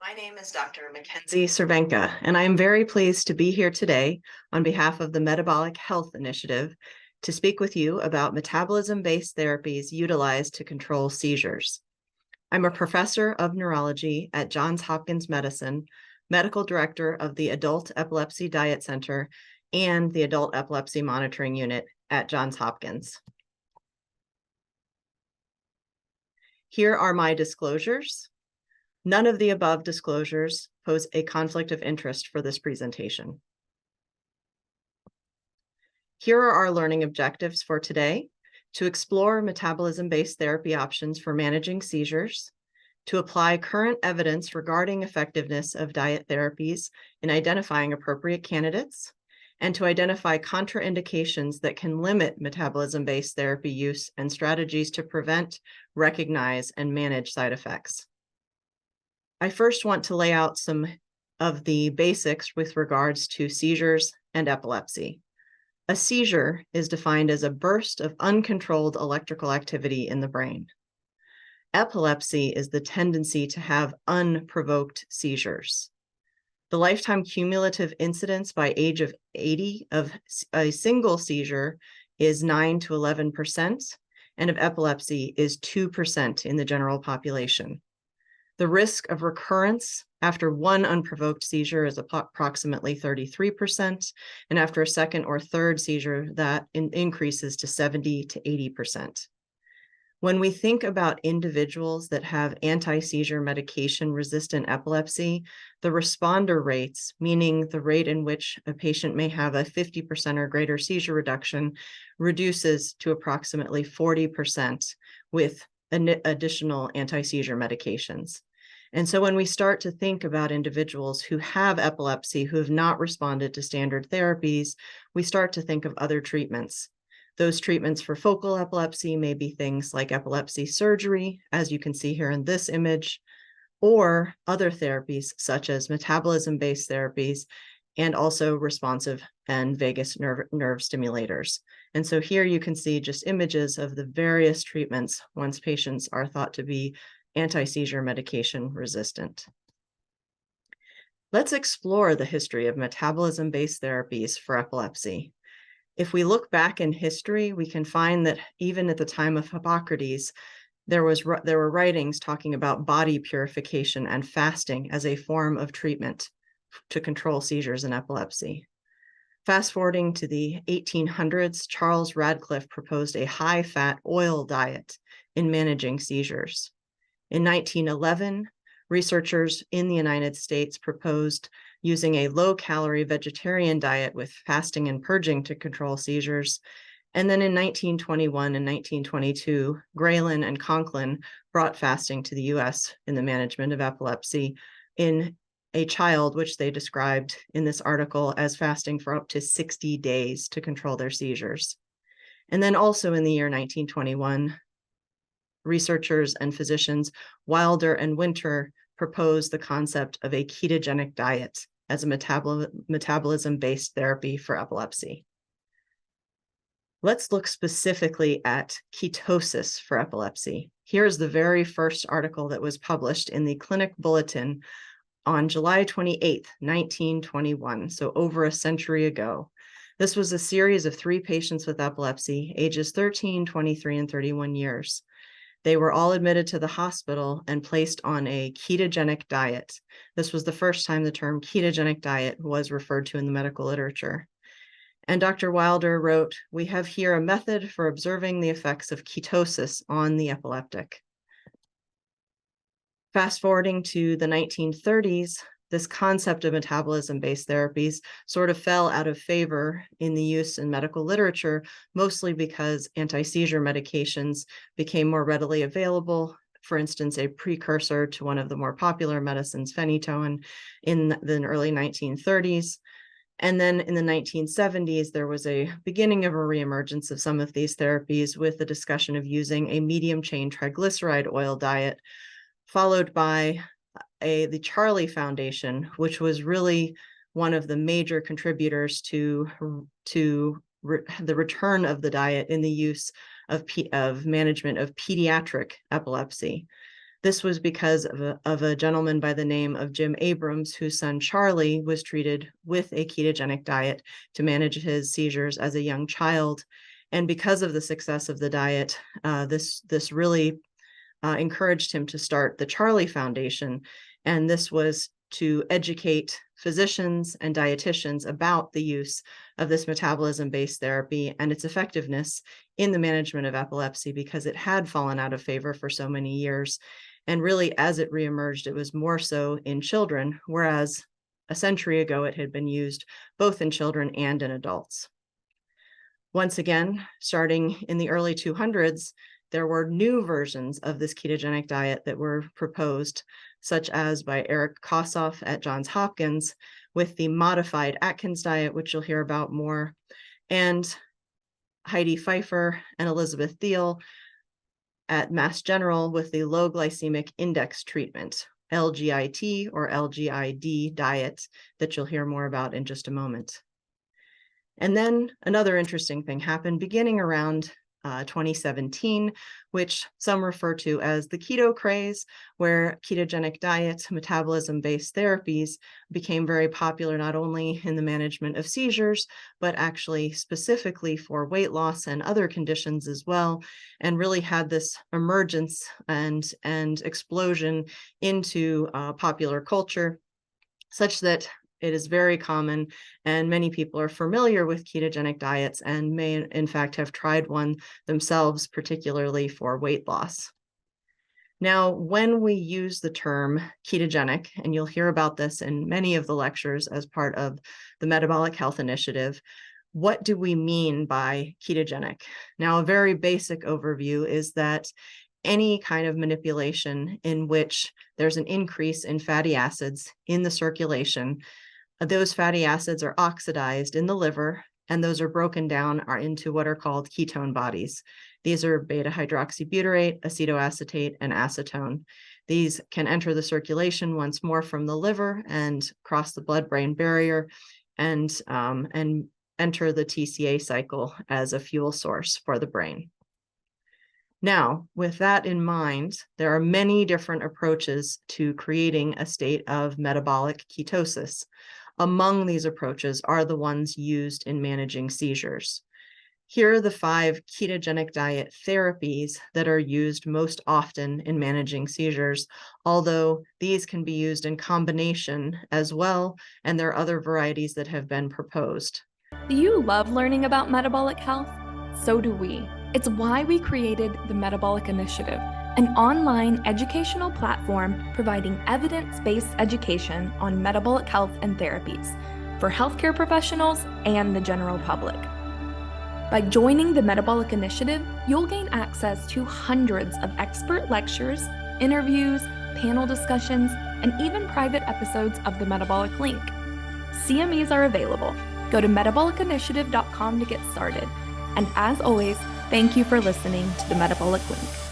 My name is Dr. Mackenzie Cervenka, and I am very pleased to be here today on behalf of the Metabolic Health Initiative to speak with you about metabolism-based therapies utilized to control seizures. I'm a professor of neurology at Johns Hopkins Medicine, medical director of the Adult Epilepsy Diet Center, and the Adult Epilepsy Monitoring Unit at Johns Hopkins. Here are my disclosures. None of the above disclosures pose a conflict of interest for this presentation. Here are our learning objectives for today: to explore metabolism-based therapy options for managing seizures, to apply current evidence regarding effectiveness of diet therapies in identifying appropriate candidates, and to identify contraindications that can limit metabolism-based therapy use and strategies to prevent, recognize, and manage side effects. I first want to lay out some of the basics with regards to seizures and epilepsy. A seizure is defined as a burst of uncontrolled electrical activity in the brain. Epilepsy is the tendency to have unprovoked seizures. The lifetime cumulative incidence by age of 80 of a single seizure is 9 to 11%, and of epilepsy is 2% in the general population. The risk of recurrence after one unprovoked seizure is approximately 33%, and after a second or third seizure, that increases to 70 to 80%. When we think about individuals that have anti-seizure medication-resistant epilepsy, the responder rates, meaning the rate in which a patient may have a 50% or greater seizure reduction, reduces to approximately 40% with additional anti-seizure medications. And so when we start to think about individuals who have epilepsy, who have not responded to standard therapies, we start to think of other treatments. Those treatments for focal epilepsy may be things like epilepsy surgery, as you can see here in this image, or other therapies such as metabolism-based therapies, and also responsive and vagus nerve stimulators. And so here you can see just images of the various treatments once patients are thought to be anti-seizure medication resistant. Let's explore the history of metabolism-based therapies for epilepsy. If we look back in history, we can find that even at the time of Hippocrates, there were writings talking about body purification and fasting as a form of treatment to control seizures in epilepsy. Fast forwarding to the 1800s, Charles Radcliffe proposed a high-fat oil diet in managing seizures. In 1911, researchers in the United States proposed using a low-calorie vegetarian diet with fasting and purging to control seizures. And then in 1921 and 1922, Graylen and Conklin brought fasting to the US in the management of epilepsy in a child, which they described in this article as fasting for up to 60 days to control their seizures. And then also in the year 1921, researchers and physicians Wilder and Winter proposed the concept of a ketogenic diet as a metabolism-based therapy for epilepsy. Let's look specifically at ketosis for epilepsy. Here's the very first article that was published in the Clinic Bulletin on July 28th, 1921, so over a century ago. This was a series of 3 patients with epilepsy, ages 13, 23, and 31 years. They were all admitted to the hospital and placed on a ketogenic diet. This was the first time the term ketogenic diet was referred to in the medical literature. And Dr. Wilder wrote, "We have here a method for observing the effects of ketosis on the epileptic." Fast forwarding to the 1930s, this concept of metabolism-based therapies sort of fell out of favor in the use in medical literature, mostly because anti-seizure medications became more readily available. For instance, a precursor to one of the more popular medicines, phenytoin, in the early 1930s. And then in the 1970s, there was a beginning of a reemergence of some of these therapies with the discussion of using a medium-chain triglyceride oil diet, followed by the Charlie Foundation, which was really one of the major contributors to the return of the diet in the use of management of pediatric epilepsy. This was because of a gentleman by the name of Jim Abrams, whose son Charlie was treated with a ketogenic diet to manage his seizures as a young child. And because of the success of the diet, this really encouraged him to start the Charlie Foundation. And this was to educate physicians and dietitians about the use of this metabolism-based therapy and its effectiveness in the management of epilepsy, because it had fallen out of favor for so many years. And really, as it reemerged, it was more so in children, whereas a century ago, it had been used both in children and in adults. Once again, starting in the early 200s, there were new versions of this ketogenic diet that were proposed, such as by Eric Kossoff at Johns Hopkins with the modified Atkins diet, which you'll hear about more, and Heidi Pfeiffer and Elizabeth Thiel at Mass General with the low glycemic index treatment, LGIT or LGID diet, that you'll hear more about in just a moment. And then another interesting thing happened beginning around 2017, which some refer to as the keto craze, where ketogenic diets, metabolism-based therapies became very popular, not only in the management of seizures, but actually specifically for weight loss and other conditions as well, and really had this emergence and explosion into popular culture, such that it is very common, and many people are familiar with ketogenic diets and may, in fact, have tried one themselves, particularly for weight loss. Now, when we use the term ketogenic, and you'll hear about this in many of the lectures as part of the Metabolic Health Initiative, what do we mean by ketogenic? Now, a very basic overview is that any kind of manipulation in which there's an increase in fatty acids in the circulation, those fatty acids are oxidized in the liver, and those are broken down into what are called ketone bodies. These are beta hydroxybutyrate, acetoacetate, and acetone. These can enter the circulation once more from the liver and cross the blood-brain barrier and enter the TCA cycle as a fuel source for the brain. Now, with that in mind, there are many different approaches to creating a state of metabolic ketosis. Among these approaches are the ones used in managing seizures. Here are the 5 ketogenic diet therapies that are used most often in managing seizures, although these can be used in combination as well, and there are other varieties that have been proposed. Do you love learning about metabolic health? So do we. It's why we created the Metabolic Initiative, an online educational platform providing evidence-based education on metabolic health and therapies for healthcare professionals and the general public. By joining the Metabolic Initiative, you'll gain access to hundreds of expert lectures, interviews, panel discussions, and even private episodes of the Metabolic Link. CMEs are available. Go to metabolicinitiative.com to get started. And as always, thank you for listening to the Metabolic Link.